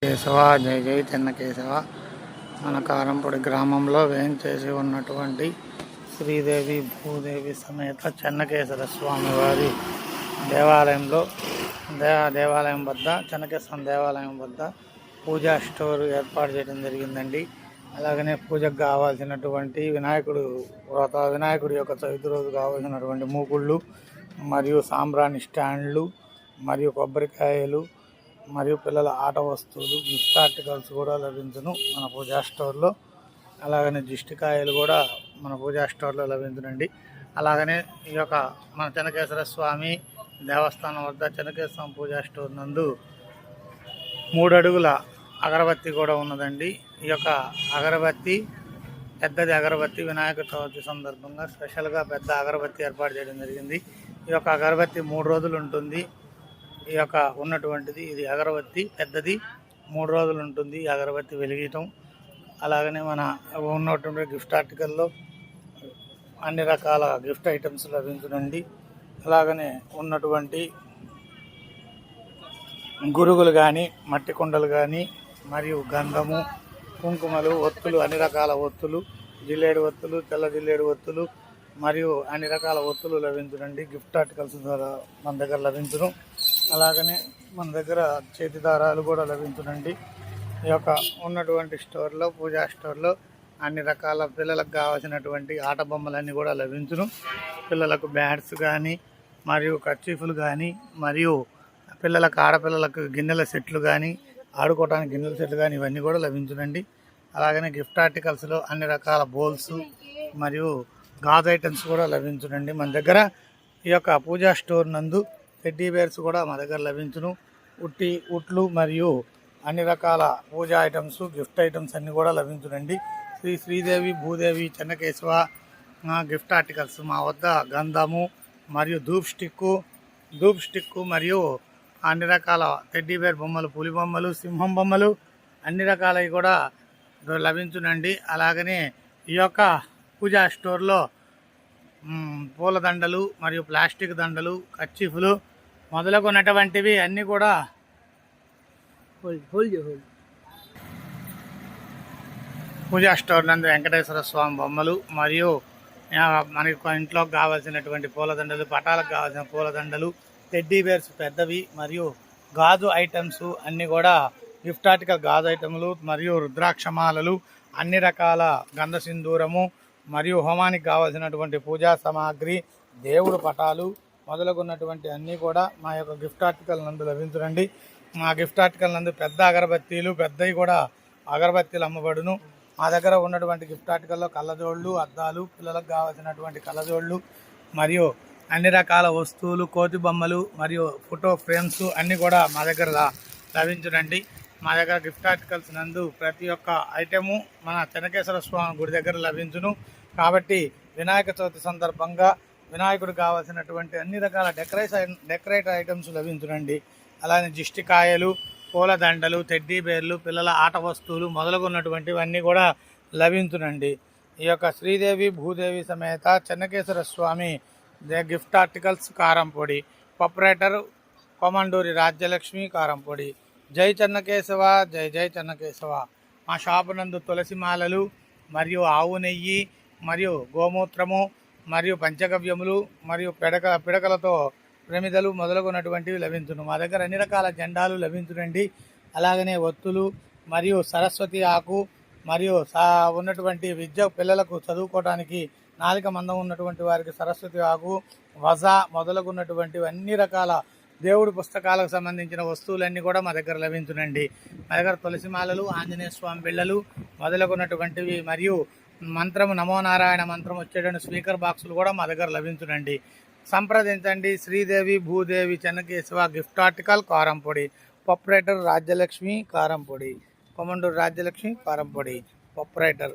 కేశవ జై జై చెన్నకేశవ. మన కారంపొడి గ్రామంలో వేయించేసి ఉన్నటువంటి శ్రీదేవి భూదేవి సమేత చెన్నకేశవ స్వామి వారి దేవాలయంలో దేవాలయం వద్ద చెన్నకేశ్వర దేవాలయం వద్ద పూజా స్టోర్ ఏర్పాటు చేయడం జరిగిందండి. అలాగనే పూజకు కావాల్సినటువంటి వినాయకుడి యొక్క చవితి రోజు కావాల్సినటువంటి మూకుళ్ళు మరియు సాంబ్రాణి స్టాండ్లు మరియు కొబ్బరికాయలు మరియు పిల్లల ఆట వస్తువులు గిఫ్ట్ ఆర్టికల్స్ కూడా లభించును మన పూజా స్టోర్లో. అలాగనే దిష్టికాయలు కూడా మన పూజా స్టోర్లో లభించునండి. అలాగనే ఈ యొక్క మన చెన్నకేశ్వర స్వామి దేవస్థానం వద్ద చెన్నకేశ్వర పూజా స్టోర్ నందు 3 అడుగుల అగరబత్తి కూడా ఉన్నదండి. ఈ యొక్క అగరబత్తి పెద్దది అగరబత్తి వినాయక చవితి సందర్భంగా స్పెషల్గా పెద్ద అగరబత్తి ఏర్పాటు చేయడం జరిగింది. ఈ యొక్క అగరబత్తి 3 రోజులు ఉంటుంది. ఈ యొక్క ఉన్నటువంటిది ఇది అగరబత్తి పెద్దది 3 రోజులు ఉంటుంది ఈ అగరబత్తి వెలిగించడం. అలాగనే మన ఉన్నటువంటి గిఫ్ట్ ఆర్టికల్లో అన్ని రకాల గిఫ్ట్ ఐటమ్స్ లభించునండి. అలాగనే ఉన్నటువంటి గురుగులు కానీ మట్టి కుండలు కానీ మరియు గంధము కుంకుమలు ఒత్తులు అన్ని రకాల ఒత్తులు జిల్లేడు ఒత్తులు తెల్ల జిల్లేడు ఒత్తులు మరియు అన్ని రకాల ఒత్తులు లభించునండి. గిఫ్ట్ ఆర్టికల్స్ ద్వారా మన దగ్గర లభించును. అలాగనే మన దగ్గర చేతి దారాలు కూడా లభించునండి. ఈ యొక్క ఉన్నటువంటి స్టోర్లో పూజా స్టోర్లో అన్ని రకాల పిల్లలకు కావాల్సినటువంటి ఆట బొమ్మలన్నీ కూడా లభించును. పిల్లలకు బ్యాట్స్ కానీ మరియు కర్చీఫ్లు కానీ మరియు ఆడపిల్లలకు గిన్నెల సెట్లు కానీ ఆడుకోవడానికి గిన్నెల సెట్లు కానీ ఇవన్నీ కూడా లభించునండి. అలాగనే గిఫ్ట్ ఆర్టికల్స్లో అన్ని రకాల బౌల్స్ మరియు గాజు ఐటమ్స్ కూడా లభించునండి. మన దగ్గర ఈ యొక్క పూజా స్టోర్ నందు టెడ్డీ బేర్స్ కూడా మా దగ్గర లభించును. ఉట్లు మరియు అన్ని రకాల పూజా ఐటమ్స్ గిఫ్ట్ ఐటమ్స్ అన్నీ కూడా లభించునండి. శ్రీదేవి భూదేవి చెన్నకేశవ గిఫ్ట్ ఆర్టికల్స్ మా వద్ద గంధము మరియు ధూప్ స్టిక్కు మరియు అన్ని రకాల టెడ్డీ బేర్ బొమ్మలు పులి బొమ్మలు సింహం బొమ్మలు అన్ని రకాలవి కూడా లభించునండి. అలాగనే ఈ యొక్క పూజా స్టోర్లో పూలదండలు మరియు ప్లాస్టిక్ దండలు కర్చీఫ్లు మొదలుకున్నటువంటివి అన్నీ కూడా పూజా స్టోర్ నందు వెంకటేశ్వర స్వామి బొమ్మలు మరియు మనకి ఇంట్లోకి కావాల్సినటువంటి పూలదండలు పటాలకు కావాల్సిన పూలదండలు టెడ్డీ బేర్స్ పెద్దవి మరియు గాజు ఐటమ్స్ అన్నీ కూడా గిఫ్ట్ ఆర్టికల్ గాజు ఐటమ్లు మరియు రుద్రాక్షమాలలు అన్ని రకాల గంధ సింధూరము మరియు హోమానికి కావాల్సినటువంటి పూజా సామాగ్రి దేవుడు పటాలు మొదలుగున్నటువంటి అన్నీ కూడా మా యొక్క గిఫ్ట్ ఆర్టికల్ నందు లభించునండి. మా గిఫ్ట్ ఆర్టికల్ నందు పెద్ద అగరబత్తీలు పెద్దవి కూడా అగరబత్తీలు అమ్మబడును. మా దగ్గర ఉన్నటువంటి గిఫ్ట్ ఆర్టికల్లో కళ్ళజోళ్ళు అద్దాలు పిల్లలకు కావాల్సినటువంటి కళ్ళజోళ్ళు మరియు అన్ని రకాల వస్తువులు కోతి బొమ్మలు మరియు ఫోటో ఫ్రేమ్స్ అన్నీ కూడా మా దగ్గర లభించునండి. మా దగ్గర గిఫ్ట్ ఆర్టికల్స్ నందు ప్రతి ఒక్క ఐటెము మన చెన్నకేశ్వర స్వామి గుడి దగ్గర లభించును. కాబట్టి వినాయక చవితి సందర్భంగా వినాయకుడు కావాల్సినటువంటి అన్ని రకాల డెకరేట్ ఐటమ్స్ లభించునండి. అలానే దిష్టికాయలు పూలదండలు టెడ్డీ బేర్లు పిల్లల ఆట వస్తువులు మొదలుగున్నటువంటివన్నీ కూడా లభించునండి. ఈ యొక్క శ్రీదేవి భూదేవి సమేత చెన్నకేశ్వర స్వామి gift articles కారంపొడి proprietor Komanduri Rajyalakshmi కారంపొడి. జై చెన్నకేశవ జై జై చెన్నకేశవ. మా షాపు నందు తులసి మాలలు మరియు ఆవు నెయ్యి మరియు గోమూత్రము మరియు పంచగవ్యములు మరియు పిడకలతో ప్రమిదలు మొదలుగున్నటువంటివి లభించును. మా దగ్గర అన్ని రకాల జెండాలు లభించునండి. అలాగనే ఒత్తులు మరియు సరస్వతి ఆకు మరియు ఉన్నటువంటి పిల్లలకు చదువుకోవడానికి నాలిక మందం ఉన్నటువంటి వారికి సరస్వతి ఆకు వజ మొదలుగున్నటువంటివి అన్ని రకాల దేవుడి పుస్తకాలకు సంబంధించిన వస్తువులన్నీ కూడా మా దగ్గర లభించునండి. మా దగ్గర తులసిమాలలు ఆంజనేయ స్వామి బిళ్ళలు మొదలుగున్నటువంటివి మరియు మంత్రము నమో నారాయణ మంత్రం వచ్చేటువంటి స్పీకర్ బాక్సులు కూడా మా దగ్గర లభించునండి. సంప్రదించండి. శ్రీదేవి భూదేవి చెన్నకేశవ గిఫ్ట్ ఆర్టికల్ కారంపొడి ప్రొపరేటర్ రాజ్యలక్ష్మి కారంపొడి కొమండూరు రాజ్యలక్ష్మి కారంపొడి ప్రొపరేటర్.